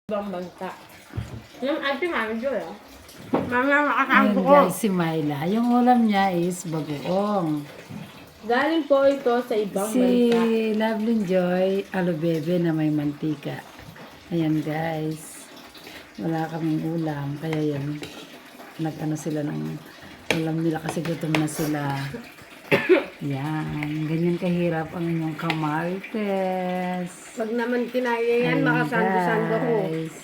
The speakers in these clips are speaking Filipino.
Ibang bansa. Yung ate mami Joy, ah. Mami, Ayun makakampo ko. guys, si Myla. Yung ulam niya is bagoong. Galing po ito sa ibang Si bansa. Loveling Joy, alubebe na may mantika. Ayan guys. Wala kaming ulam. Kaya yan, nag-ano sila ng ulam nila kasi gutom na sila. Yan. Ganyan kahirap ang inyong kamarites. Pag naman kinaya yan, Ayan, makasando-sando ko. guys.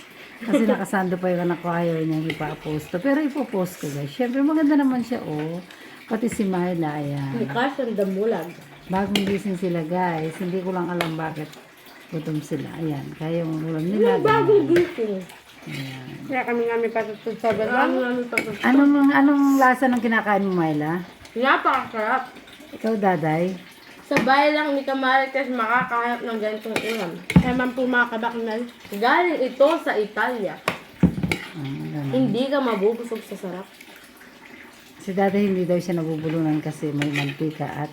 Kasi nakasando pa yung anak ko, ayaw niyang ipa-post. Pero ipo-post ko guys. Siyempre maganda naman siya oh. Pati si Myla, ayan. Mukha siyang damulag. Bagong gising sila guys. Hindi ko lang alam bakit gutom sila. Ayan. Kaya yung ulam nila. Yung bagong ganyan. gising. Ayan. Kaya kami namin patutod sa baba. Kami namin patutod. Anong lasa ng kinakain mo, Myla? Napakasarap. Ikaw, Daday? Sa bahay lang ni Kamarites makakahanap ng ganitong ulam. Kaya man po mga kabaknal, galing ito sa Italia. Ganun. Hindi ka mabubusog sa sarap. Si Daday hindi daw siya nabubulunan kasi may mantika at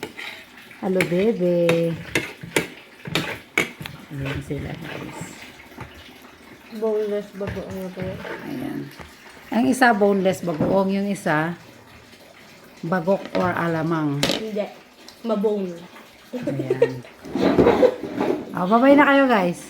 halo bebe. Ayan sila guys. Boneless ba po ang ito? Ayan. Ang isa boneless bagoong, yung isa bagok or alamang. Hindi. Mabong. Ayan. Oh, bye-bye na kayo guys.